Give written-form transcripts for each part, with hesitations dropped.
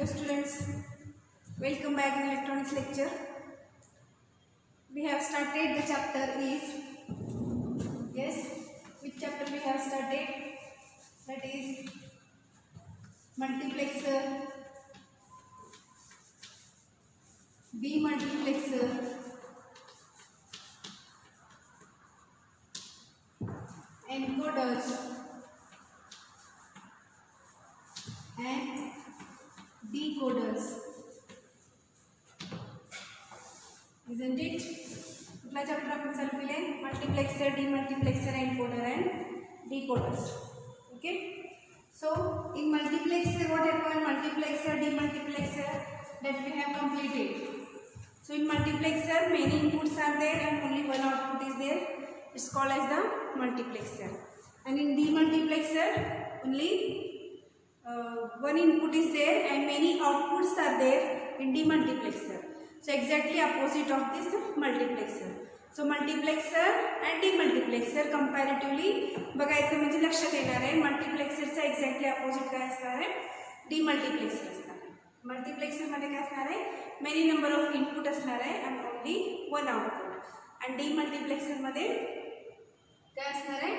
Hello students, welcome back in electronics lecture. We have started the chapter is, yes, which chapter we have started? That is multiplexer, demultiplexer, encoders and decoders, isn't it? कुठला chapter आपण चालू केले? Multiplexer, demultiplexer, encoder and decoders. Okay, so in multiplexer what happened? Multiplexer, demultiplexer that we have completed. So in multiplexer many inputs are there and only one output is there. It's called as the multiplexer. And in demultiplexer only one input is there and many outputs are there in demultiplexer. So exactly opposite of this multiplexer. So multiplexer and demultiplexer comparatively बघायचं म्हणजे लक्षात येणार आहे. मल्टीप्लेक्सरचा exactly opposite काय असणार आहे? Demultiplexer असणार आहे. मल्टीप्लेक्सर मध्ये काय असणार आहे? मेनी नंबर ऑफ इनपुट असणार आहे आणि ओनली वन आउटपुट. आणि डीमल्टिप्लेक्सर मध्ये काय असणार आहे?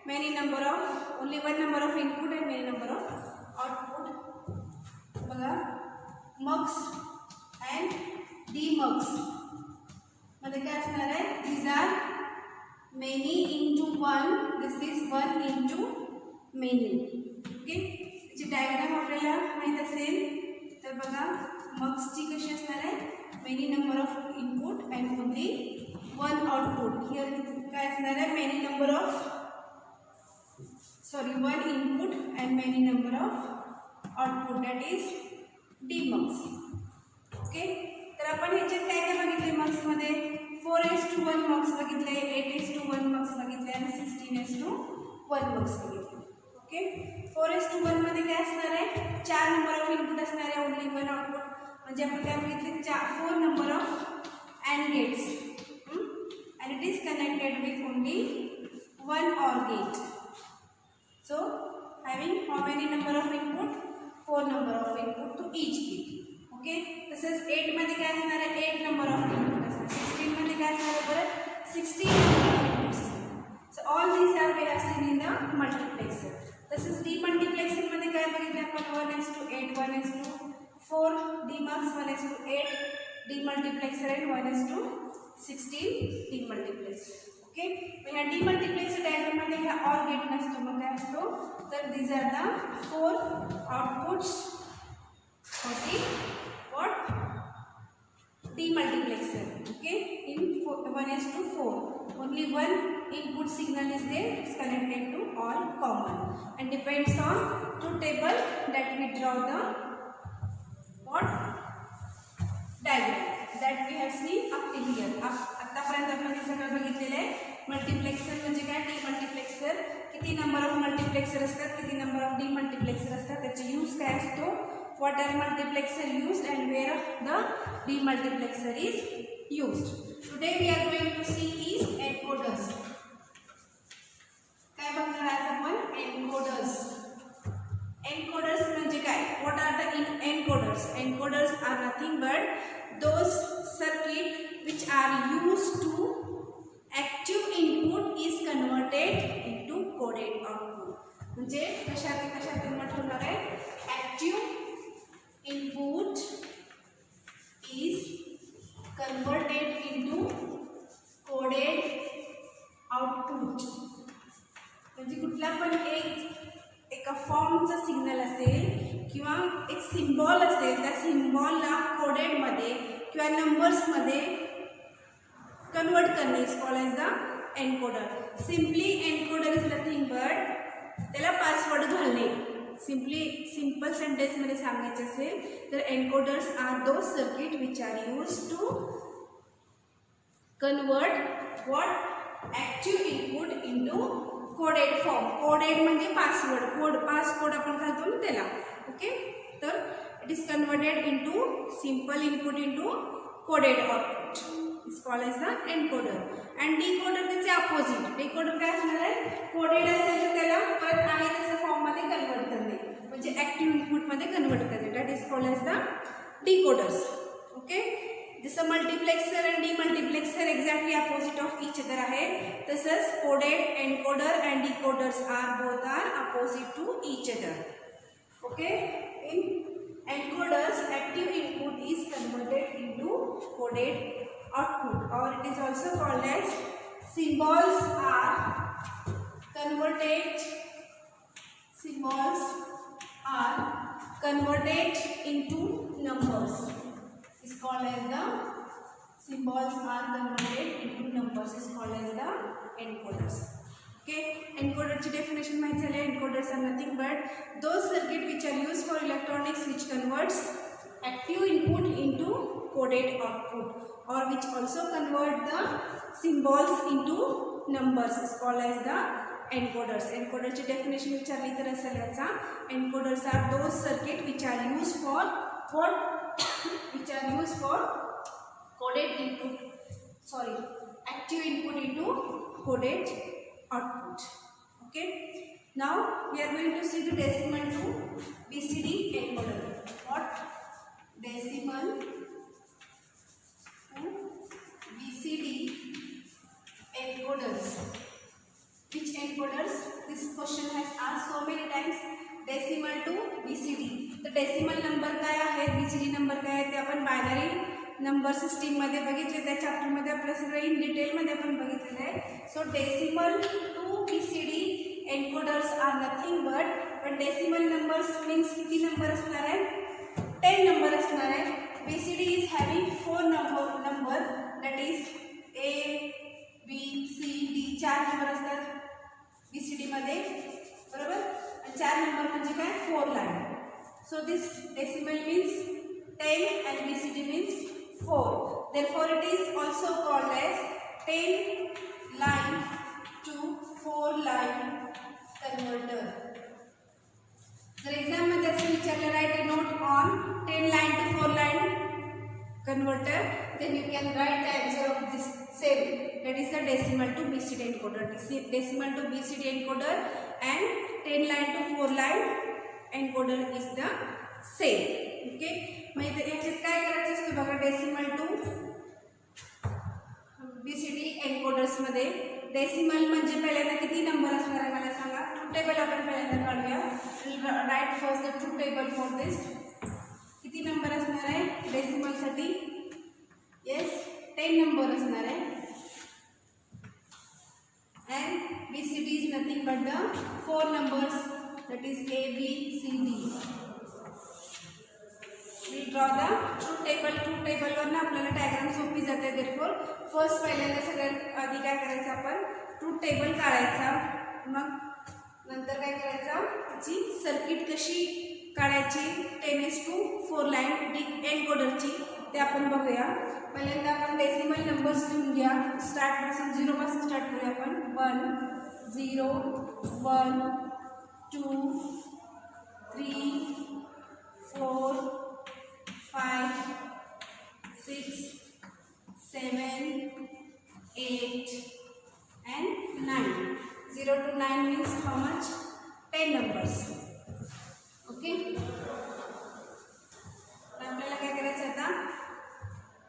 Many number of only one number of input आणि मेनी नंबर ऑफ आउटपुट. बघा मक्स अँड डीमक्स मध्ये काय असणार आहे? These are many into one, this is one into many. Okay, त्याची डायग्राम आपल्याला माहीत असेल तर बघा मक्सची कशी असणार आहे? Many number of input and only one output. Here काय असणार आहे? Many number of one input and many number of output, that is demux. Okay, तर आपण ह्याच्यात काय काय बघितले? मक्स मध्ये 4:1 मक्स बघितले, 8:1 मक्स बघितले आणि 16:1 मक्स बघितले. ओके, 4:1 मध्ये काय असणार आहे? 4 नंबर ऑफ इनपुट असणार आहे, ओनली वन आउटपुट. म्हणजे आपण काय बघितले? 4 number of and gates and it is connected with only one OR gate. So having how many number of input? 4 number of input to each gate. Okay, तसेच 8 मध्ये काय असणार आहे? 8 number of input असणार. 16 मध्ये काय असणार आहे? परत 16 number of inputs. So all these are we have seen in the multiplexer. तसेच demultiplexer मध्ये काय बघितले आपण? 1:8, 1:4, demux 1:8, demultiplexer and 1:16 demultiplexer. Okay, ह्या डीमल्टिप्लेक्सर डायग्राम मध्ये हा ऑर गेट नसतो. मग काय असतो? तर these are the 4 outputs of the what? Demultiplexer. Okay, in 1:4 only one input signal is there. It's connected to all common and depends on two table that we draw the what diagram that we have seen up till here. आतापर्यंत आपण हे सगळं बघितलेलं आहे. Multiplexer म्हणजे काय? Demultiplexer किती number of multiplexer असतात, किती नंबर ऑफ डीमल्टिप्लेक्सर असतात, त्याचे यूज काय असतो, what are multiplexer used and where the demultiplexer is used. Today we are going to see is encoders. काय बघणार आज आपण? एनकोडर्स. एनकोडर्स म्हणजे काय? What are the encoders? Encoders are nothing but those circuit which are used to active input is converted into coded output. म्हणजे कशात convert होणार आहे? active input is converted into coded output. म्हणजे कुठला पण एका फॉर्मचा सिग्नल असेल किंवा एक सिम्बॉल असेल, त्या सिम्बॉलला कोडेड मध्ये किंवा नंबर्स मध्ये कन्वर्ट करणे is called as the encoder. Simply encoder is nothing but त्याला पासवर्ड घालणे. सिंपल सेंटेन्समध्ये सांगायचे असेल तर encoders are those circuit which are use to convert what active input into coded form. Coded म्हणजे पासवर्ड, पासकोड आपण घालतो ना त्याला. ओके, तर it is converted into simple input into coded output. Is called as the encoder. And decoder त्याचे opposite. Decoder काय असणार आहे? कोडेड असेल तर त्याला परत आहे तसं फॉर्ममध्ये कन्वर्ट करणे, म्हणजे ॲक्टिव्ह इनपुटमध्ये कन्वर्ट करणे. That is called as the decoders. Okay, जसं मल्टीप्लेक्सर आणि demultiplexer exactly opposite of each other आहे, तसंच coded encoder and decoders both are opposite to each other. Okay, in encoders active input is converted into coded output, or it is also called as symbols are converted into numbers. Is called as the symbols are converted into numbers is called as the encoders. Okay, encoder ची definition माहित झाली. encoders are nothing but those circuit which are used for electronics which converts active input into coded output, or which also convert the symbols into numbers is called as the encoders. encoder ची definition विचारली तर असेल याचा, encoders are those circuit which are used for coded input, active input into coded output. Okay, now we are going to see the decimal to BCD encoder. What? Decimal to BCD encoders. Which encoders? This question has asked so many times. Decimal to BCD. तर decimal number काय आहे, BCD number काय आहे ते आपण binary number system मध्ये बघितले. त्या चॅप्टर मध्ये आपलं सगळं इन डिटेल मध्ये आपण बघितलेलं आहे. So decimal to BCD encoders are nothing but decimal numbers means किती नंबर असणार आहे, 10 नंबर असणार आहे. BCD is having 4 number that is A B C D 4 number असतात BCD मध्ये, बरोबर. 4 नंबर म्हणजे काय, 4 line. So this decimal means 10 and BCD means 4. Therefore it is also called as 10 line to 4 line converter. जर exam मध्ये असं विचारलं write a note on 10 line to 4 line converter, then you can write the answer of this same, that is the decimal to BCD encoder. Decimal to BCD encoder and 10 line to 4 line encoder is the same. Okay, मग याच्यात काय करायचं असतं बघा, decimal to BCD encoders मध्ये decimal म्हणजे पहिल्यांदा किती नंबर असणार आहे मला सांगा. ट्रूथ टेबल आपण पहिल्यांदा काढूया. Write first the truth table for this. किती नंबर असणार आहे डेसिमल साठी? येस, 10 नंबर असणार आहे. and BCD is nothing but the 4 numbers, that is A, B, C, D. We draw the truth table. truth table Verna आपल्याला diagram सोपी जाते. therefore first पहिल्यांदा सगळ्यात आधी काय करायचं आपण, ट्रूथ टेबल काढायचा. मग नंतर काय करायचं, त्याची सर्किट कशी काढायची 10:4 लाईन एन्कोडरची ते आपण बघूया. पहिल्यांदा आपण डेसिमल नंबर्स लिहून घ्या. स्टार्ट पासून 0 पासून स्टार्ट करूया आपण. 1 0 1 2 3 4 5 6 7 8 and 9. 0 to 9 means how much? 10 numbers. Okay. आपल्याला काय करायचं आता,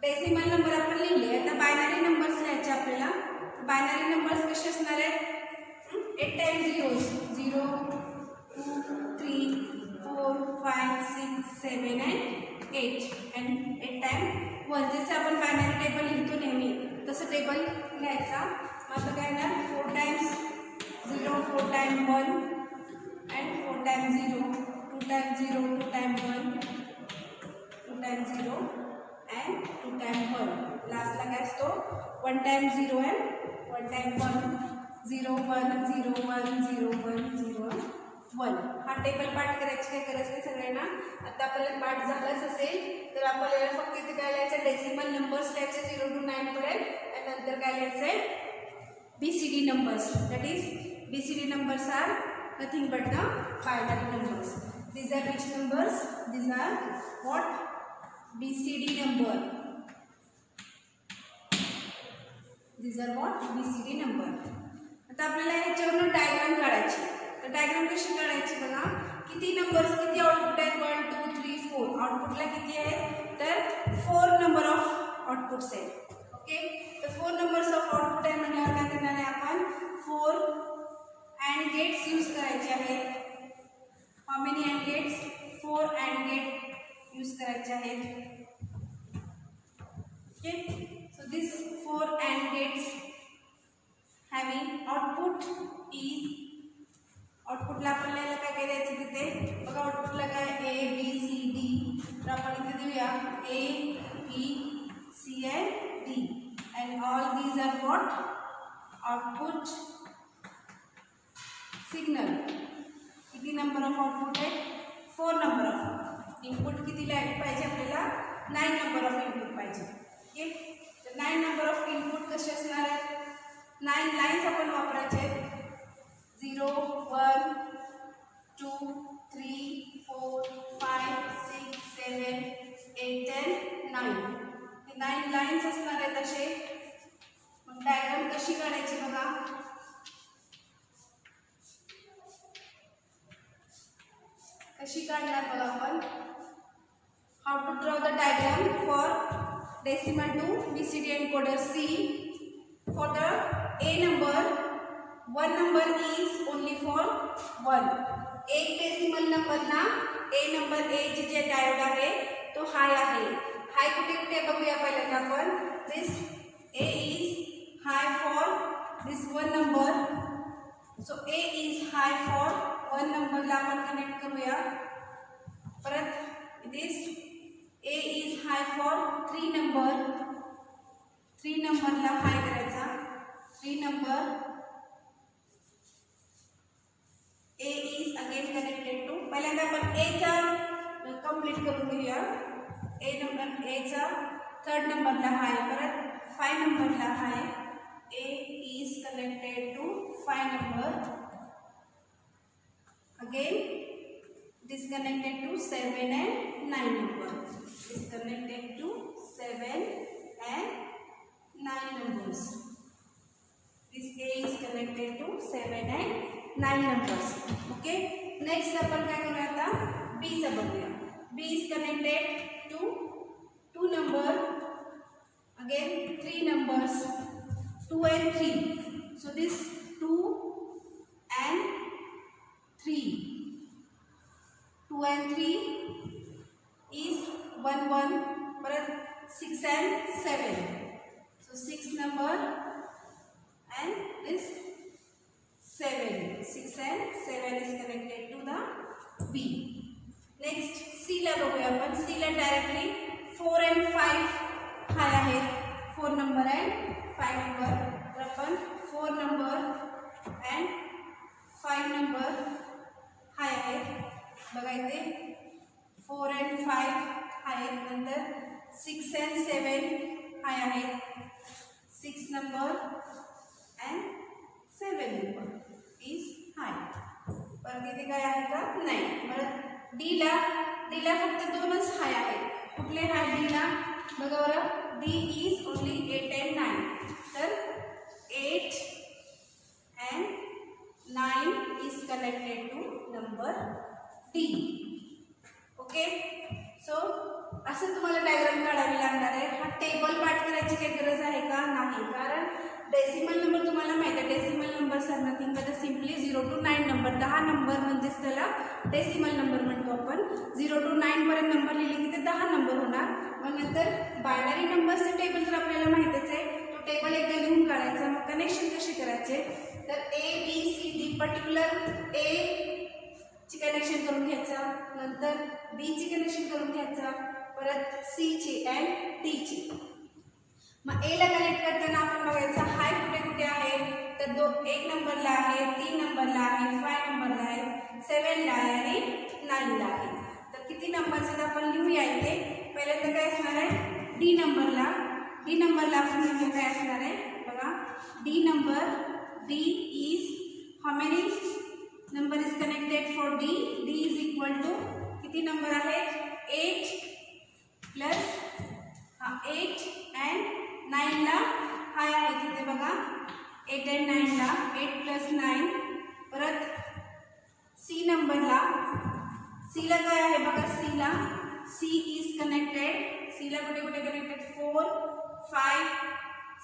डेसिमल नंबर आपण लिहिले. आता बायनरी नंबर्स लिहायचे आपल्याला. बायनरी नंबर्स कसे असणार आहेत? 8 टाइम्स 0 0 2 3 4 5 6 7 and 8 and 8 टाइम 1. जसं आपण बायनरी टेबल लिहितो नेहमी तसं टेबल लिहायचा. मग आता काय येणार, 4 times 0 4 time 1 and 4 times 0 2 times 0 2 times 1 2 times 0 and 2 time 1. लास्टला काय असतो 1 टाइम 0 and 1 टाइम 1 0 1 0 1 0 1 0 1. हा टेबल पाठ करायची काय करायचं आहे सगळ्यांना. आता आपल्याला पाठ झालाच असेल तर आपल्याला फक्त इथे काय लिहायचं, डेसिमल नंबर्स लिहायचे 0 to 9 पर्यंत. आणि नंतर काय लिहायचं आहे, BCD numbers. That is BCD numbers are nothing but the binary numbers. These are which numbers? These are what? BCD number. These are what? BCD number. आता आपल्याला याच्यावरून डायग्राम काढायची. तर डायग्राम कशी काढायची बघा. किती नंबर्स, किती आउटपुट आहेत, 1 2 3 4. आउटपुटला किती आहेत आउटपुट सेट. ओके, तर 4 नंबर्स ऑफ आउटपुट आहे म्हटल्यावर काय करणार आहे आपण 4 अँड गेट्स यूज करायचे आहेत. How many and gates 4 and gate use करायचे आहेत. Okay, so this 4 and gates having output is, आउटपुटला आपल्याला काय काय द्यायचं तिथे बघा. आउटपुटला काय ए बी सी डी, तर आपण इथे देऊया A B C and D and all these are what output signal. किती नंबर ऑफ आउटपुट आहे 4 नंबर ऑफ. इनपुट किती पाहिजे आपल्याला 9 नंबर ऑफ इनपुट पाहिजे. ओके, तर 9 नंबर ऑफ इनपुट कसे असणार आहेत 9 लाईन्स आपण वापरायचे. 0 1 2 3 4 5 6 7 8 10 9 हे 9 लाईन्स असणार आहेत असे. मग डायग्राम कशी काढायची बघा. कशी काढणार बघा आपण. How to draw the diagram for decimal to BCD encoder. C for the A number, 1 number is only for 1. एक डेसिमल नंबरला A नंबर A जे डायोड आहे तो हाय आहे. हाय कुठे कुठे बघूया पहिल्यांदा आपण. दिस A is high for this 1 number. So A is high for 1 नंबरला आपण कनेक्ट करूया. परत दिस A is high for 3 number. 3 नंबरला हाय करायचा. 3 number A is again connected to. पहिल्यांदा आपण A चा कंप्लीट करून घेऊया. A नंबर A चा 3rd नंबरला हाय. परत 5 नंबरला हाय. A is connected to 5 number. Again disconnected to 7 and 9 number. Disconnected to 7 and 9 numbers. This A is connected to 7 and 9 numbers. Okay. Next आपण काय करूया आता B चा बघूया. B is connected to 2 number. Again 3 numbers 2 and 3. So this 2 and 3. 2 and 3 is 1 1. परत 6 and 7. So 6 number and this 7. 6 and 7 is connected to the B. Next C ला बघूया आपण. C ला डायरेक्टली 4 and 5 हाय आहेत. 4 नंबर and 5 नंबर. तर आपण 4 number and 5 number हाय आहेत. बघा इथे 4 and 5 आहेत. नंतर 6 and 7 हाय आहेत. 6 number and 7 number is high. परत इथे काय आहे का नाही. परत D ला फक्त 2च हाय आहेत. कुठले हाय D ला बघा बरं. D is only 8 and 9. तर 8 and 9 is connected to number D. Okay, so असं तुम्हाला डायग्राम काढावी लागणार आहे. हा टेबल पाठ करायची काही गरज आहे का नाही. कारण डेसिमल नंबर तुम्हाला माहिती आहे. Decimal numbers are nothing but simply 0 to 9 number. 10 number म्हणजेच त्याला डेसिमल नंबर म्हणतो आपण. 0 to 9 पर्यंत नंबर लिहिले की ते 10 नंबर होणार. मग नंतर बायनरी नंबरचे टेबल तर आपल्याला माहितीच आहे. तो टेबल एकदा लिहून काढायचा. मग कनेक्शन कसे करायचे तर A B C D particular A ची कनेक्शन करून घ्यायचं. नंतर B ची कनेक्शन करून घ्यायचं. परत C ची अँड D ची. मग A ला कनेक्ट करताना आपण बघायचं हाय कुठे कुठे आहे तर 1 नंबरला आहे, 3 नंबरला आहे, 5 नंबरला आहे, 7 ला आहे आणि 9 ला आहे. तर किती नंबर्स आपण लिहूया इथे. पहिल्यांदा काय असणार आहे D नंबरला. D नंबरला आपण लिहूया काय असणार आहे बघा. D number D is how many number is connected for D. D is equal to किती नंबर आहे 8 प्लस 8 and 9 ला हाय आहे तिथे बघा. 8 and 9 ला 8 plus 9. परत C नंबरला. C ला काय आहे बघा. C C is connected. C ला कुठे कुठे connected 4, 5,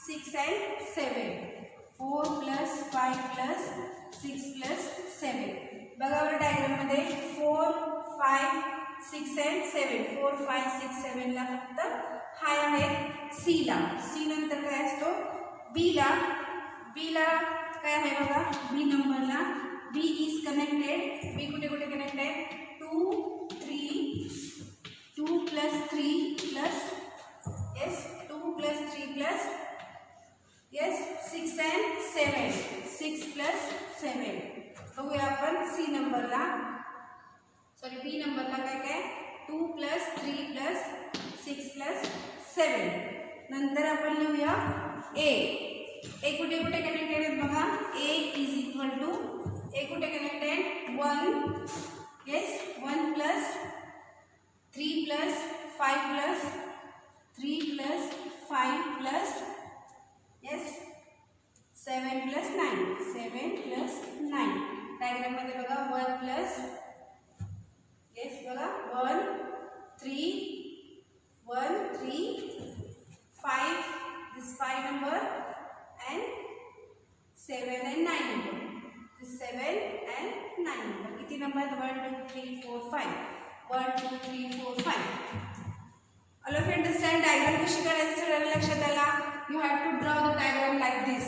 6 and 7. 4 plus 5 plus 6 plus 7. बघा बरं डायग्राम मध्ये 4, 5, 6 and 7. 4, 5, 6, 7 ला फक्त हाय आहे C ला. C नंतर काय असतो B ला. B ला काय आहे बघा B नंबरला B is connected. B कुठे कुठे connected 2, 3, 2 plus 3 plus yes 2 plus 3 plus yes 6 and 7. 6 plus 7. बघूया आपण C नंबरला सॉरी B नंबरला काय काय 2 plus 3 plus 6 plus 7. नंतर आपण लिहूया A. A कुठे कुठे कनेक्टेड आहेत बघा A is equal to A कुठे connected 1 yes 1 plus 3 plus 5 plus 3 plus 5 plus yes 7 plus 9 7 plus 9. Diagram मध्ये बघा 1 plus yes बघा 1 3 1 3 5 this 5 number and 7 and 9 number. This 7 and 9 number. किती number 1 2 3 4 5. 1 2 3 4 5. All of you understand diagram कशी काढायची सगळ्यांना लक्षात आला. You have to draw the diagram like this.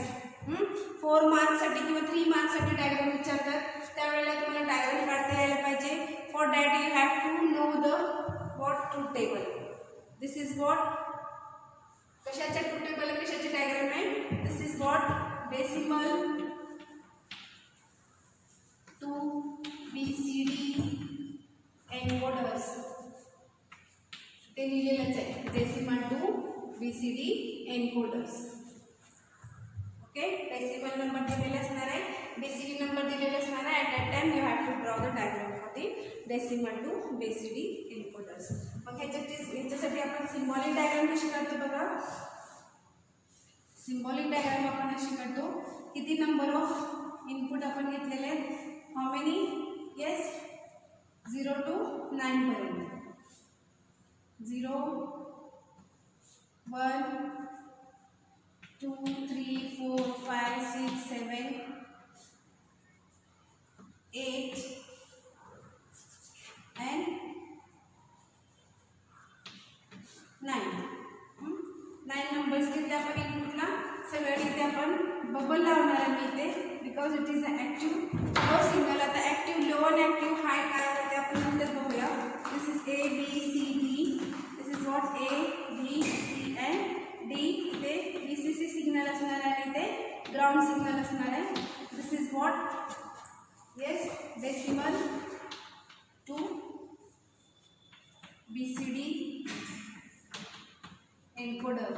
4 marks साठी किंवा 3 मार्क्स साठी डायग्राम विचारतात त्यावेळेला तुम्हाला डायग्राम काढता यायला पाहिजे. For that you have to know the what truth table. This is what कशाचे ट्रूथ टेबल कशाचे डायग्राम आहे. This is what decimal 2 BCD encoders ते लिहिलेलंच आहे decimal 2 BCD encoders. Okay decimal number दिलेले असणार आहे BCD नंबर दिलेले असणार आहे. At that time you have to draw the diagram for the decimal 2 BCD encoders. मग ह्याच्यासाठी आपण सिम्बॉलिक डायग्राम कशी काढतो बघा. सिम्बॉलिक डायग्राम आपण अशी काढतो किती नंबर ऑफ इनपुट आपण घेतलेले आहेत हाऊ मेनी येस 0 to 9 पर्यंत 0 1 2 3 4 5 6 7 8 and 9. 9 नंबर्स घेतले आपण इनपुटला सगळ्या इथे आपण बबल लावणार आहे मी इथे because it is a active low signal. आता ॲक्टिव्ह लो आणि ॲक्टिव्ह हाय काय आहे ते आपण नंतर बघूया. This is A B C D. This is what A B C and D. इथे VCC सिग्नल असणार आहे आणि इथे ग्राउंड सिग्नल असणार आहे. This is what yes decimal 2 BCD encoder.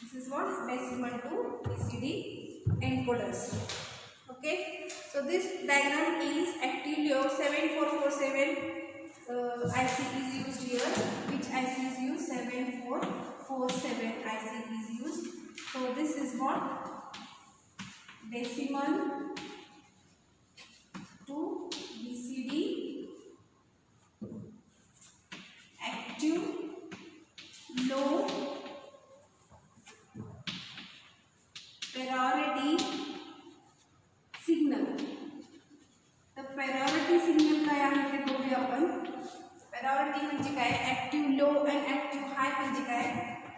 This is what decimal 2 BCD encoders. Okay, so this diagram is active low 7447 IC is used here. Which IC is used? 7447 IC is used. So this is what decimal 2 BCD active low priority signal. तर priority signal काय आहे ते बघूया आपण. priority म्हणजे काय active low आणि active हाय म्हणजे काय.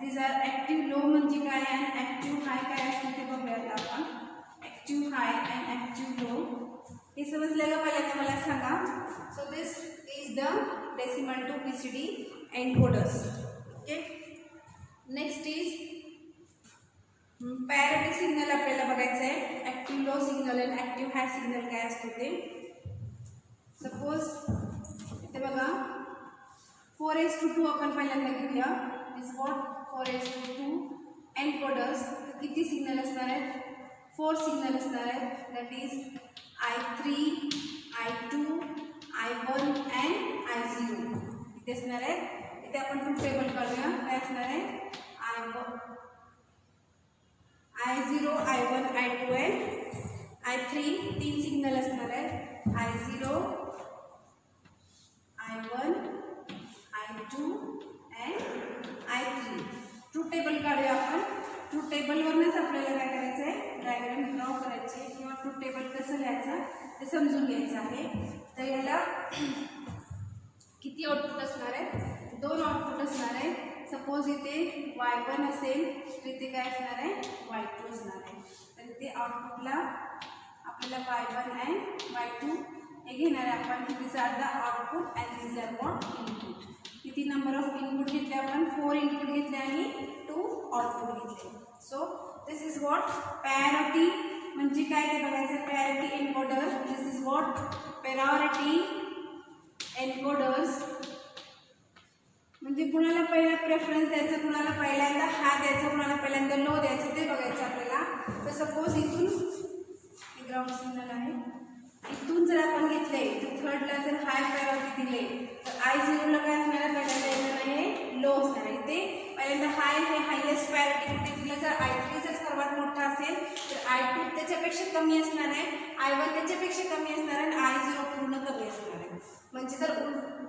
these are ॲक्टिव्ह लो म्हणजे काय आणि ॲक्टिव्ह हाय काय असते ते बघूया आपण. ॲक्टिव्ह हाय आणि ॲक्टिव्ह लो हे समजलं का पहिल्यांदा मला सांगा. So this is the decimal 2 BCD encoders. Okay, next is parity signal आपल्याला बघायचं आहे. ॲक्टिव्ह लो सिग्नल आणि ॲक्टिव्ह हाय सिग्नल काय असतो ते. सपोज इथे बघा 4:2 आपण पहिल्यांदा घेऊया. Is what 4:2 encoders. किती सिग्नल असणार आहेत 4 सिग्नल असणार आहेत. That is I3 I2 I1 and I0 इथे असणार आहे. इथे आपण ट्रूथ टेबल काढूया. काय असणार आहे I0 I1 I2 and I3 तीन सिग्नल असणार आहेत. I0 I1 आउटपुट असणार आहे, 2 आउटपुट असणार आहे. सपोज इथे y1 असेल तर इथे काय असणार आहे, y2 असणार आहे. तर इथे आउटपुटला आपल्याला y1 अँड y2 हे घेणार आहे आपण. This are the output and this are what input. किती नंबर ऑफ इनपुट घेतले आपण, 4 इनपुट घेतले आणि 2 आउटपुट घेतले. So this is what parity. म्हणजे काय ते बघायचं, parity encoder. This is what parity encoders. म्हणजे कुणाला पहिला प्रेफरन्स द्यायचं, कुणाला पहिल्यांदा हा द्यायचा, कुणाला पहिल्यांदा लो द्यायचं ते बघायचं आपल्याला. तर सपोज इथून ग्राउंड सिग्नल आहे, इथून जर आपण घेतले तर थर्डला जर हाय प्रायोरिटी दिले तर I0ला काय असणार आहे, पहिल्यांदा येणार आहे लो असणार आहे. इथे पहिल्यांदा हाय हे हायेस्ट प्रायोरिटी कुठे दिलं, जर I3 जर सर्वात मोठा असेल तर I2 त्याच्यापेक्षा कमी असणार आहे, I1 त्याच्यापेक्षा कमी असणार आहे आणि I0 पूर्ण कमी असणार आहे. म्हणजे जर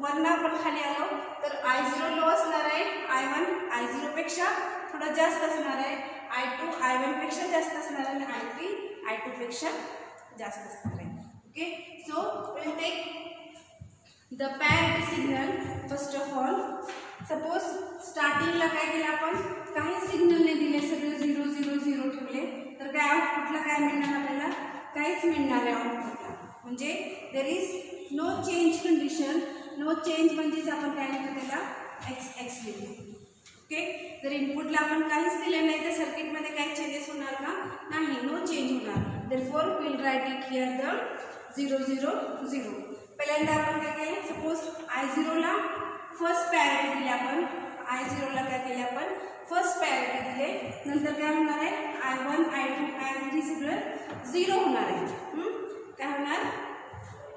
वरनं आपण खाली आलो तर I0 लो असणार आहे, I1 I0 पेक्षा थोडा जास्त असणार आहे, I2 I1 पेक्षा जास्त असणार आहे आणि I3 I2 पेक्षा जास्त असणार आहे. Okay, so will take the parity signal. First of all suppose स्टार्टिंगला काय केलं आपण, काही सिग्नल नाही दिले, सगळे 0 0 0 ठेवले तर काय आउटपुटला काय मिळणार आपल्याला, काहीच मिळणार आहे आउटपुटला. म्हणजे there is no change condition. No change म्हणजेच आपण काय लिहितो त्याला एक्स लिहितो. ओके, जर इनपुटला आपण काहीच दिलं नाही तर सर्किटमध्ये काही चेंजेस होणार का, नाही, नो चेंज होणार. Therefore will write it here the 0 0 0. पहिल्यांदा आपण काय केलं, सपोज I0ला फर्स्ट पॅरिटी दिली आपण, I0ला काय केले आपण फर्स्ट पॅरिटी दिले. नंतर काय होणार आहे, I1 I2 I3 सगळं 0 होणार आहे. काय होणार,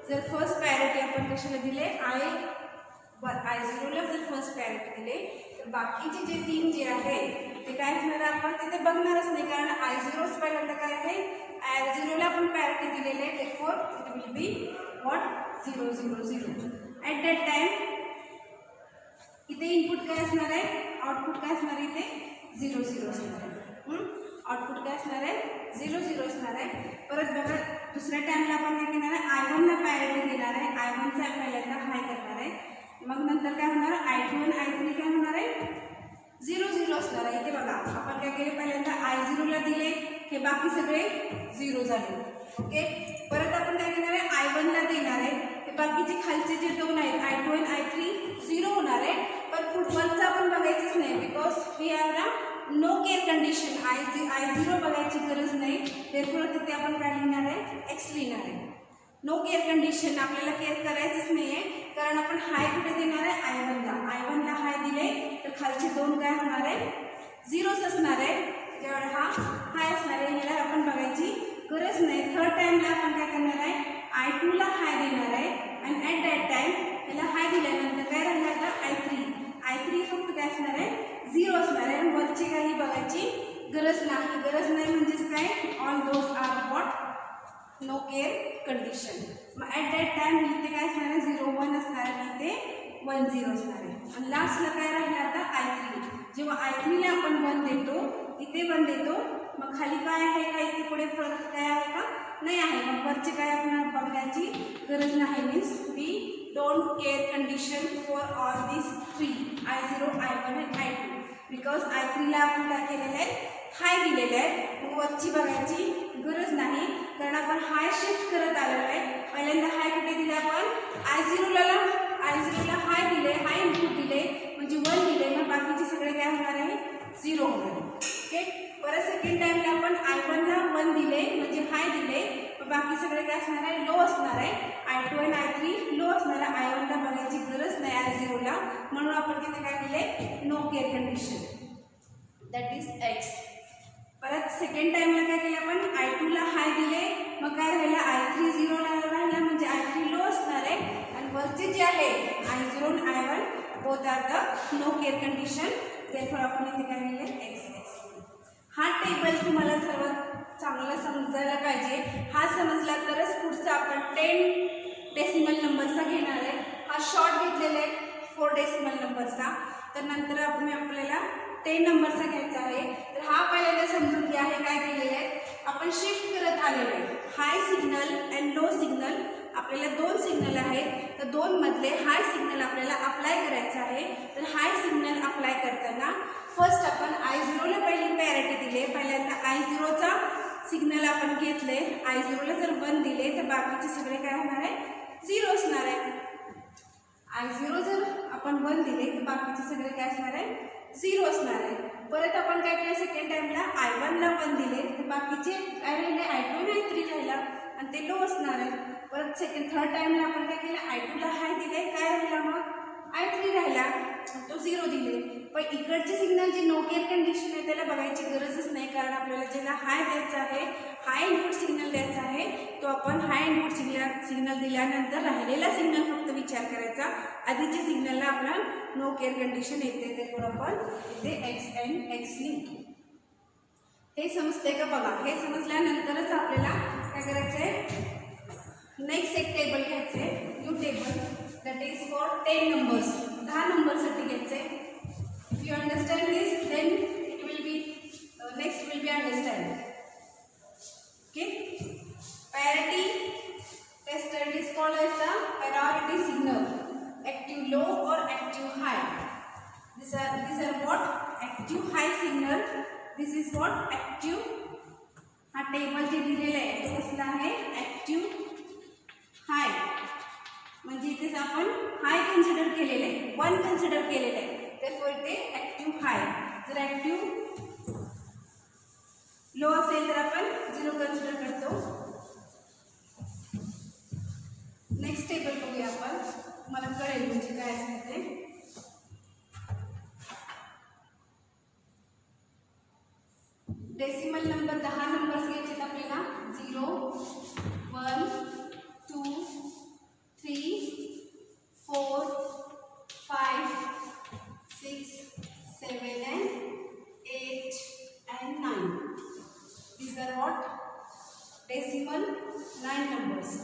जर फर्स्ट पॅरिटी आपण कशाला दिले, I0ला जर फर्स्ट पॅरिटी दिले तर बाकीचे जे 3 जे आहे ते काय असणार आहे, आपण तिथे बघणारच नाही, कारण I0च पहिल्यांदा काय आहे, I0ला आपण पॅरिटी दिलेले आहे. Therefore it will B what 0 0 0. At that time इथे इनपुट काय असणार आहे, आउटपुट काय असणार आहे, इथे 0 0 असणार आहे. आउटपुट काय असणार आहे, 0 0 असणार आहे. परत बघा दुसऱ्या टाइमला आपण काय करणार आहे, I1ला पॅरिटी देणार आहे, I1चा पहिल्यांदा हाय करणार आहे. मग नंतर काय होणार, I2 आणि I3 काय होणार आहे 0 0 असणार आहे. इथे बघा आपण काय केले, पहिल्यांदा I0ला दिले, हे बाकी सगळे 0 झाले. ओके, परत आपण काय करणार आहे, I1ला देणार आहे, हे बाकीचे खालचे जे 2 आहेत I2 आणि I3 0 होणार आहे. पण पुढवरचं आपण बघायचंच नाही, बिकॉज वी हॅव ना नो केअर कंडिशन. I0 बघायची गरज नाही. देअरफॉर तिथे आपण काय लिहिणार आहे, एक्स लिहिणार आहे. नो केअर कंडिशन, आपल्याला केअर करायचंच नाही आहे, कारण आपण हाय कुठे देणार आहे, I1ला हाय दिले तर खालचे 2 काय होणार आहे, 0च असणार आहे. त्यावेळेला हा हाय असणार आहे, ह्याला आपण बघायची गरज नाही. थर्ड टाइमला आपण काय करणार आहे, I2ला हाय देणार आहे आणि ॲट दॅट टाइम ह्याला हाय दिल्यानंतर काय राहिलं आता I3 फक्त काय असणार आहे, 0 असणार आहे. वरची काही बघायची गरज नाही म्हणजेच काय, all those are what no care condition. मग ॲट दॅट टाइम इथे काय असणार आहे, 0 1 असणार आहे, इथे 1 0 असणार आहे. आणि लास्टला काय राहिलं आता I3. जेव्हा I3ला आपण 1 देतो, इथे 1 देतो, मग खाली काय आहे का, इथे पुढे फरक काय आहे का, नाही आहे. मग वरचे काय आपण बघण्याची गरज नाही. Means we don't care condition for all this 3 I0 I1 आणि I2. बिकॉज I3ला आपण काय केलेलं आहे, हाय दिलेलं आहे. मग वरची बघायची गरज नाही, कारण आपण हाय शिफ्ट करत आलेलो आहे. पहिल्यांदा हाय कुठे दिले आपण, I0ला हाय दिले, हाय इनपुट दिले म्हणजे 1 दिले, मग बाकीचे सगळे काय होणार आहे, 0 होणार आहे. ओके, परत सेकंड टाइमला आपण I1ला 1 दिले म्हणजे हाय दिले, मग बाकी सगळे काय असणार आहे, लो असणार आहे. I2 आणि I3 लो असणार आहे. I1ला बघायची गरज नाही I0ला, म्हणून आपण तिथे काय दिले, no care condition, that is x. परत सेकंड टाइमला काय केलं आपण, I2ला हाय दिले, मग काय राहिला, I3 0ला राहिला म्हणजे I3 लो असणार आहे. आणि वरचे जे आहे I0 आणि I1 both are the no care condition. Therefore आपण इथे काय लिहिले, एक्स. हा टेबल तुम्हाला सर्वात चांगला समजायला पाहिजे. हा समजला तरच पुढचा आपण 10 डेसिमल नंबरचा घेणार आहे. हा शॉर्ट घेतलेला आहे 4 डेसिमल नंबरचा, तर नंतर आपल्याला 10 नंबरचा घ्यायचा आहे. तर हा पहिल्यांदा समजून घ्या, हे काय केलेलं आहे, आपण शिफ्ट करत आलेलो आहे. हाय सिग्नल अँड लो सिग्नल आपल्याला दोन सिग्नल आहेत, तर दोन मधले हाय सिग्नल आपल्याला अप्लाय करायचं आहे. तर हाय सिग्नल अप्लाय करताना फर्स्ट आपण I0ला पहिली प्रायोरिटी दिली. पहिल्यांदा I0चा सिग्नल आपण घेतले. I0ला जर 1 दिले तर बाकीचे सगळे काय होणार आहे, 0 असणार आहे. I0 जर आपण 1 दिले तर बाकीचे सगळे काय असणार आहे, 0 असणार आहे. परत आपण काय केलं, सेकंड टाइमला I1ला 1 दिले तर बाकीचे काय राहिले, I2 आणि I3 राहिला आणि ते लो असणार आहे. परत थर्ड टाइमला आपण काय केलं, I2ला हाय दिले, काय राहिला मग I3 राहिला, तो 0 दिले. पण इकडचे सिग्नल जे नो केअर कंडिशन आहे त्याला बघायची गरजच नाही, कारण आपल्याला ज्याला हाय द्यायचा आहे, हाय इनपुट सिग्नल द्यायचा आहे, तो आपण हाय इनपुट सिग्नल दिल्यानंतर राहिलेला सिग्नल फक्त विचार करायचा. आधीच्या सिग्नलला आपला नो केअर कंडिशन येते, ते आपण इथे एक्स एन एक्स लिहितो. हे समजते का बघा. हे समजल्यानंतरच आपल्याला काय करायचं आहे, नेक्स्ट एक टेबल घ्यायचं आहे, new table, that is for 10 numbers, 10 नंबरसाठी घ्यायचं आहे. If you understand this then it will be next will be understand. Okay, parity tested is called as the priority signal, active low or active high. These are what active high signal. This is what active. हा table जे दिलेला आहे तो कसला आहे, active हाय. म्हणजे इथेच आपण हाय कन्सिडर केलेलं आहे, 1 कन्सिडर केलेलं आहे, त्यामुळे ते ॲक्टिव्ह हाय. जर ॲक्टिव्ह लो असेल तर आपण 0 कन्सिडर करतो. नेक्स्ट टेबल बघूया आपण, मला कळेल म्हणजे काय असतं ते. डेसिमल नंबर 10 नंबर्स घ्यायचे आपल्याला. 0 1 2 3 4 5 6 7 and 8 and 9. These are what decimal 9 numbers.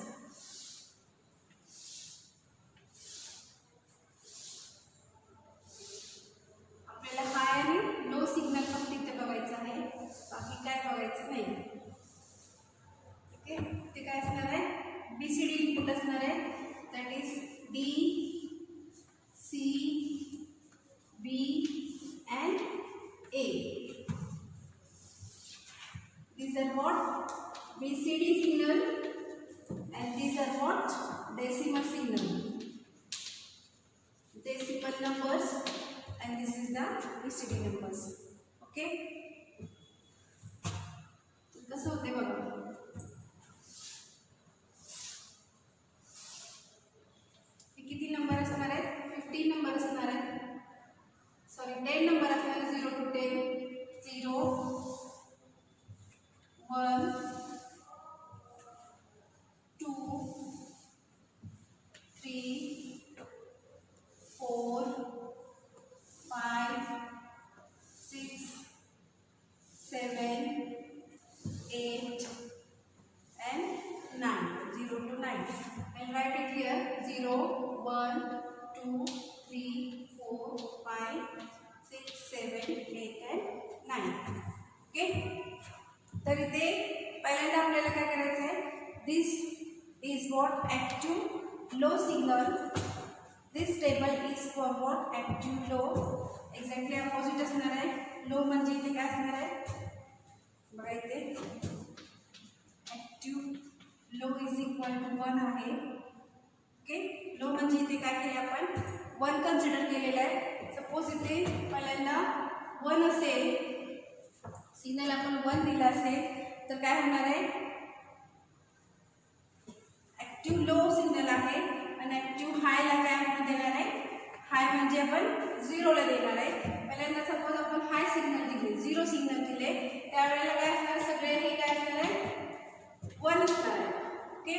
आपल्याला हाय आणि लो सिग्नल फक्त इथे बघायचं आहे, बाकी काय बघायचं नाही. ओके, ते काय असणार आहे, BCD इनपुट असणार आहे, that is D C B and A. These are what BCD signal and these are what decimal signal, decimal numbers, and this is the BCD numbers. Okay, कसं होते बघा. हे किती नंबर असणार आहेत, 15 नंबर असणार आहेत, सॉरी 10 नंबर असणार आहे. 0 to 10, 0 1 2 3 4 5 6 7 8 and 9. 0 to 9. And write it here. 0 1 2 3 4 5 6 7 8 and 9. Okay. तर इथे पहिल्यांदा आपल्याला काय करायचं आहे, this is what active low signal. This table is for what active low. Exactly opposite असणार आहे. लो म्हणजे इथे काय असणार आहे बघा, इथे active low is equal to 1 आहे. ओके, लो म्हणजे इथे काय केले आपण 1 कन्सिडर केलेलं आहे. सपोज इथे पहिल्यांदा 1 असेल, सिग्नल आपण 1 दिला असेल तर काय होणार आहे, ॲक्टिव्ह लो सिग्नल आहे आणि ॲक्टिव्ह हायला काय आपण देणार आहे, हाय म्हणजे आपण 0ला देणार आहे. पहिल्यांदा सपोज आपण हाय सिग्नल दिले, 0 सिग्नल दिले, त्यावेळेला काय असणार, सगळे हे काय असणार आहे 1 असणार आहे. ओके,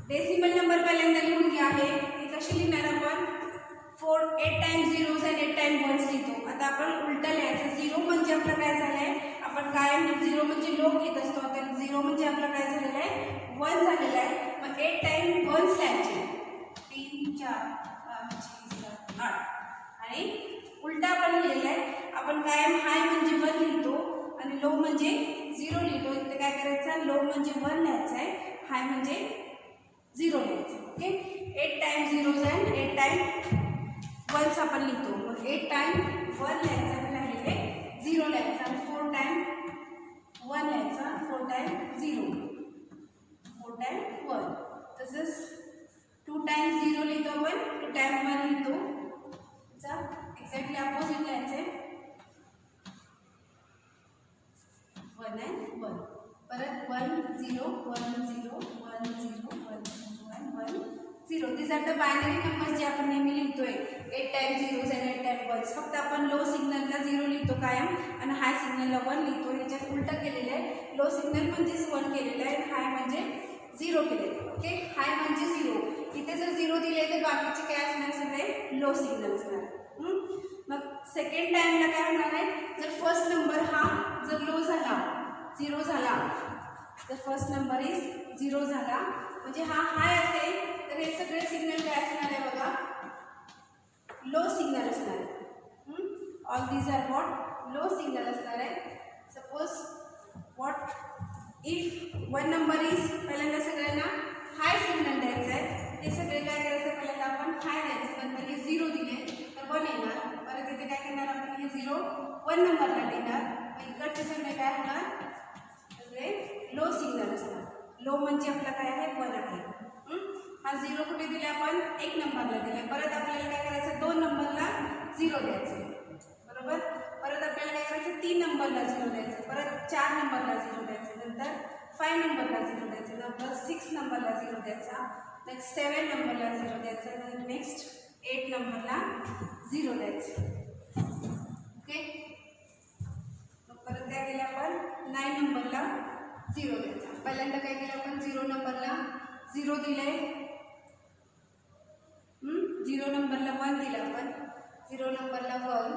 डेसिमल नंबर पहिल्यांदा लिहून घ्या. आहे हे कशी लिहिणार आपण, 8 टाइम्स 0 आणि 8 टाइम्स 1 लिहितो. आता आपण उलट लिहायचं. 0 म्हणजे आपलं काय झालं आहे, आपण कायम 0 म्हणजे लो घेत असतो, तर 0 म्हणजे आपलं काय झालेलं आहे 1 झालेलं आहे. मग 8 टाइम्स 1 लिहायचे, 3 4 5 6 7 8. आणि उलटा आपण लिहिलेलं आहे, आपण कायम हाय म्हणजे 1 लिहितो आणि लो म्हणजे 0 लिहितो. इथे काय करायचं, लो म्हणजे 1 लिहायचं आहे, हाय म्हणजे 0 लिहायचं. Okay, 8 time zeros and 8 time ones आपण लिहितो. मग 8 टाइम 1 लिहायचा आणि राहिले 0 लिहायचा आणि 4 टाइम 1 लिहायचा, 4 टाइम 0, 4 टाइम 1. तसंच 2 टाइम 0 लिहितो आपण, 2 टाइम 1 लिहितो. चा एक्झॅक्टली अपोजिट लिहायचे, 1 and 1. परत 1 0 1 0 1 0 1 0 and 1 0. This are the binary number जे आपण नेहमी लिहितोय, 8 time zeros and 8 time ones. फक्त आपण लो सिग्नलला 0 लिहितो कायम आणि हाय सिग्नलला 1 लिहितो. ह्याच्यात उलटं केलेलं आहे. लो सिग्नल म्हणजेच 1 केलेलं आहे आणि हाय म्हणजे 0 केलेलं आहे. ओके, हाय म्हणजे 0. इथे जर 0 दिले तर बाकीचे काय असणार, सगळे लो सिग्नल असणार. मग सेकंड टाइमला काय होणार आहे, जर फर्स्ट नंबर हा जर लो झाला, 0 झाला, तर फर्स्ट नंबर इज 0 झाला म्हणजे हा हाय असेल तर हे सगळे सिग्नल काय असणार आहे बघा, लो सिग्नल असणार आहे. All these are what, low signal असणार आहे. Suppose what if 1 number is, पहिल्यांदा सगळ्यांना हाय सिग्नल द्यायचं आहे. ते सगळे काय करायचं, पहिल्यांदा आपण हाय द्यायचं, नंतर हे 0 दिले तर 1 येणार. परत इथे काय करणार आपण, हे 0 1 नंबरला देणार. इकडचे सगळे काय होणार, सगळे लो सिग्नल असणार. लो म्हणजे आपला काय आहे, 1 आहे. हा 0 कुठे दिले आपण, 1 नंबरला दिले. परत आपल्याला काय करायचं, 2 नंबरला 0 द्यायचं, बरोबर. परत आपल्याला काय करायचं, 3 नंबरला 0 द्यायचं, परत 4 नंबरला 0 द्यायचं, नंतर 5 नंबरला 0 द्यायचं, नंतर 6 नंबरला 0 द्यायचा, नेक्स्ट 7 नंबरला 0 द्यायचं, नेक्स्ट 8 नंबरला 0 द्यायचं. ओके, मग परत काय केलं आपण, 9 नंबरला 0 द्यायचा. पहिल्यांदा काय केलं आपण, 0 नंबरला 0 दिले, 0 नंबरला 1 दिला आपण, 0 नंबरला 1.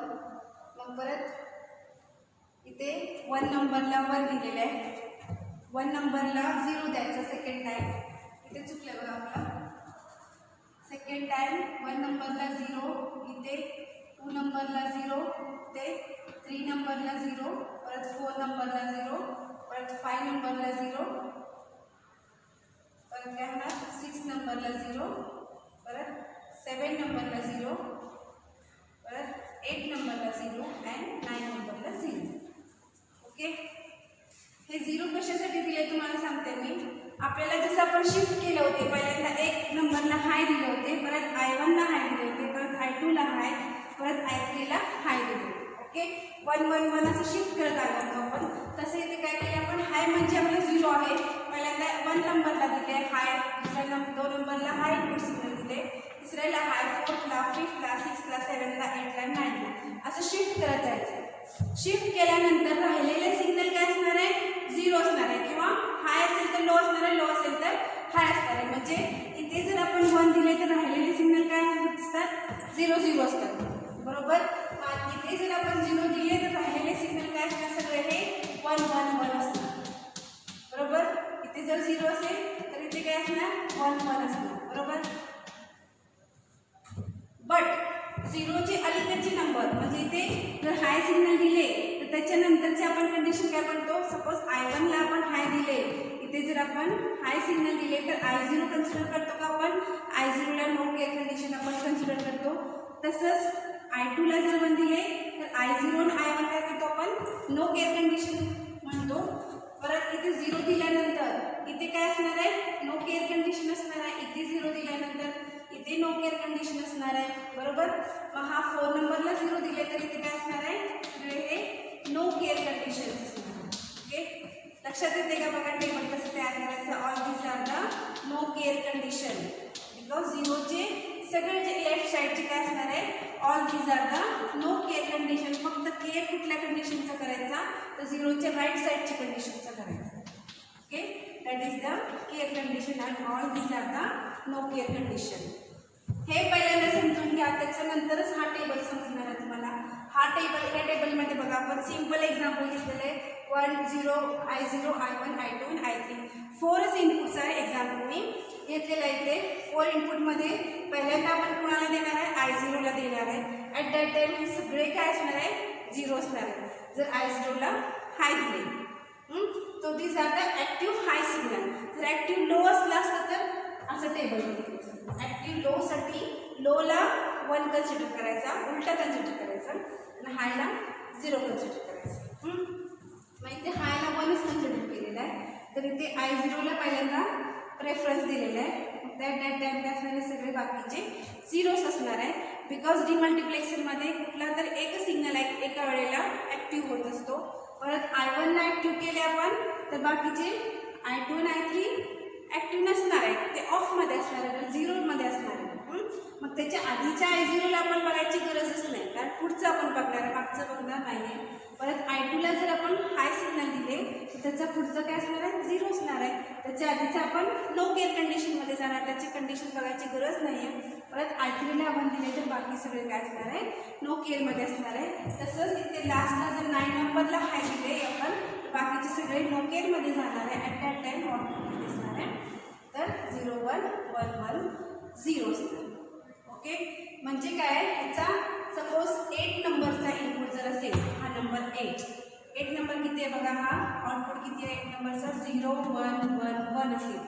मग परत इथे 1 नंबरला 1 दिलेलं आहे, 1 नंबरला 0 द्यायचा सेकंड टाइम. इथे चुकलं बघा आपलं, सेकंड टाइम 1 नंबरला 0, इथे 2 नंबरला 0, ते 3 नंबरला 0, परत 4 नंबरला 0, परत 5 नंबरला 0, परत काय होणार 6 नंबरला 0, परत 7 नंबरला 0, परत 8 नंबरला 0 अँड 9 नंबरला 0. ओके, हे 0 कशासाठी दिले तुम्हाला सांगते मी. आपल्याला जसं आपण शिफ्ट केलं होते, पहिल्यांदा 1 नंबरला हाय दिले होते, परत I1 ला हाय दिले होते, परत I2 ला हाय, परत I3 ला हाय दिले. ओके, 1 1 1 असं शिफ्ट करत आलो होतो आपण. तसे इथे काय केलं आपण, हाय म्हणजे आपलं 0 आहे, पहिल्यांदा 1 नंबरला दिले हाय, दुसऱ्या 2 नंबरला हाय इनपुट सिग्नल दिले, तिसऱ्याला हाय, 4थला 5थला 6ला 7ला 8ला 9ला असं शिफ्ट करत जायचं. शिफ्ट केल्यानंतर राहिलेले सिग्नल काय असणार आहे, 0 असणार आहे, किंवा हाय असेल तर लो असणार आहे, लो असेल तर हाय असणार आहे. म्हणजे इथे जर आपण 1 दिले तर राहिलेले सिग्नल काय असतात, 0 0 असतात, बरोबर. इथे जर आपण 0 दिले तर राहिलेले सिग्नल काय असणार, सगळे हे 1 1 1 असणार, बरोबर. इथे जर 0 असेल तर इथे काय असणार, 1 1 असणार, बरोबर. बट 0चे अलीकडचे नंबर, म्हणजे इथे जर हाय सिग्नल दिले तर त्याच्यानंतरचे आपण कंडिशन काय म्हणतो, सपोज I1 ला आपण हाय दिले, इथे जर आपण हाय सिग्नल दिले तर I0 कन्सिडर करतो का आपण, I0 ला नो केअर कंडिशन आपण कन्सिडर करतो. तसंच I2 ला जर 1 दिले तर I0 आणि I1 काय करतो आपण, नो केअर कंडिशन म्हणतो. परत इथे 0 दिल्यानंतर इथे काय असणार आहे, नो केअर कंडिशन असणार आहे. इथे 0 दिल्यानंतर इथे नो केअर कंडिशन असणार आहे, बरोबर. मग हा 4 नंबरला 0 दिले तर इथे काय असणार आहे, सगळे हे नो केअर कंडिशन असणार आहे. ओके, लक्षात येते का बघा टेबल कसं तयार करायचं. All these are the no care condition, because 0चे सगळे जे लेफ्ट साईडचे काय असणार आहे, all these are the no care condition. फक्त केअर कुठल्या कंडिशनचा करायचा, तर 0च्या राईट साईडच्या कंडिशनचा करायचा. Okay, that is the care condition and all these are the no care condition. हे पहिल्यांदा समजून घ्या, त्याच्यानंतरच हा टेबल समजणार आहे तुम्हाला. हा टेबल, या टेबलमध्ये बघा आपण सिंपल एक्झाम्पल घेतलेलं आहे. 1 0 I0 I1 I2 आणि I3 4च इनपुट्स आहे. एक्झाम्पल मी घेतलेलं आहे. इथे 4 इनपुटमध्ये पहिल्यांदा आपण कुणाला देणार आहे, I0 ला देणार आहे. ॲट दॅट टाइम हे सगळे काय असणार आहे, 0 असणार आहे. जर I0 ला हाय दिले तो this are the active high signal. जर ॲक्टिव्ह लो असला असतं तर असं टेबल बघितलं. ॲक्टिव्ह लोसाठी लोला 1 कन्सिडर करायचा, उलटा कन्सिडर करायचा आणि हायला 0 कन्सिडर करायचं. मग इथे हायला 1च कन्सिडर केलेलं आहे, तर इथे I0ला पहिल्यांदा प्रेफरन्स दिलेला आहे. त्या टाईम असणारे सगळे बाकीचे झिरोज असणार आहे. बिकॉज डिमल्टिप्लेक्सरमध्ये कुठला तर एक सिग्नल एका वेळेला ॲक्टिव्ह होत असतो. परत I1ला ॲक्टिव्ह केले आपण तर बाकीचे I2 आणि I3 ॲक्टिव्ह नसणार आहे, ते ऑफमध्ये असणार आहे, झिरोमध्ये असणार आहे. मग त्याच्या आधीच्या I0ला आपण बघायची गरजच नाही, कारण पुढचं आपण बघणार आहे, मागचं बघणार नाही आहे. परत I2ला जर आपण हाय सिग्नल दिले तर त्याचं पुढचं काय असणार आहे, 0 असणार आहे. त्याच्या आधीचं आपण नो केअर कंडिशनमध्ये जाणार, त्याची कंडिशन बघायची गरज नाही आहे. परत I3ला आपण दिले तर बाकी सगळे काय असणार आहे, नो केअरमध्ये असणार आहे. तसंच इथे लास्टला जर 9 नंबरला हाय दिले आपण तर बाकीचे सगळे नो केअरमध्ये जाणार आहे. ॲट दॅट टाईम आउटपुट दिसणार आहे, तर 0 1 1 1 0 असणार. ओके, म्हणजे काय, ह्याचा सपोज 8 नंबरचा इनपुट जर असेल, हा नंबर 8 नंबर किती आहे बघा, हा आउटपुट किती आहे 8 नंबरचा, 0 1 1 1 असेल.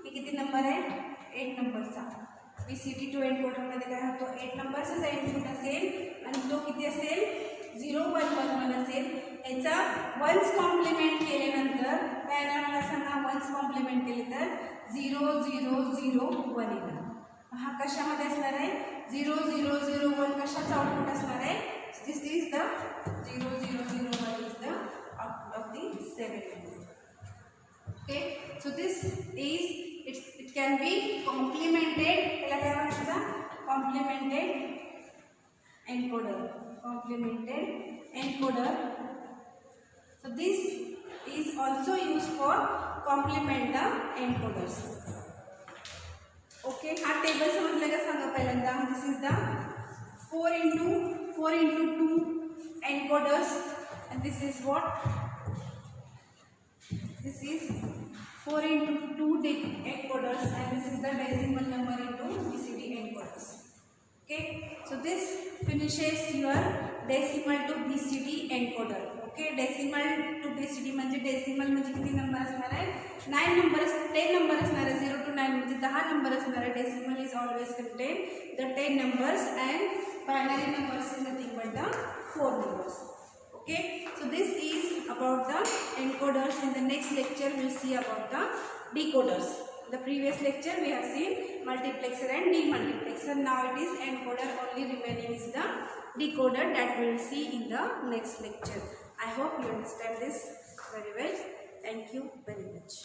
हे किती नंबर आहे, 8 नंबरचा. PCT टू एन्कोडरमध्ये काय होतो, 8 नंबरचा इनपुट असेल आणि तो किती असेल, 0 1 1 1 असेल. याचा 1s कॉम्प्लिमेंट केल्यानंतर काय येणार मला सांगा, 1s कॉम्प्लिमेंट केले तर 0 0 0 1 येणार. हा कशामध्ये असणार आहे, 0 0 0 1 कशाचा आउटपुट असणार आहे, this is the 0 0 0 1 is the output of the 7 number. Okay, so this is it can be complemented, त्याला काय म्हणायचं, complemented encoder. So this is also used for complement the encoders. Okay, हा टेबल समजलं का सांगा पहिल्यांदा. दिस is the 4 into 2 encoders and this is what, this is 4 into 2 encoders and this is the decimal number into BCD encoders. Okay, so this finishes your decimal to BCD encoder. Okay, decimal to BCD म्हणजे decimal म्हणजे किती number असणार आहे, 9 number 10 number असणार आहे. 0 to 9 म्हणजे 10 number असणार आहे. Decimal is always content the 10 numbers and binary numbers is nothing but the 4 numbers. Okay, so this is about the encoders. In the next lecture we will see about the decoders. The previous lecture we have seen multiplexer and demultiplexer. Now it is encoder, only remaining is the decoder that we will see in the next lecture. I hope you understand this very well. Thank you very much.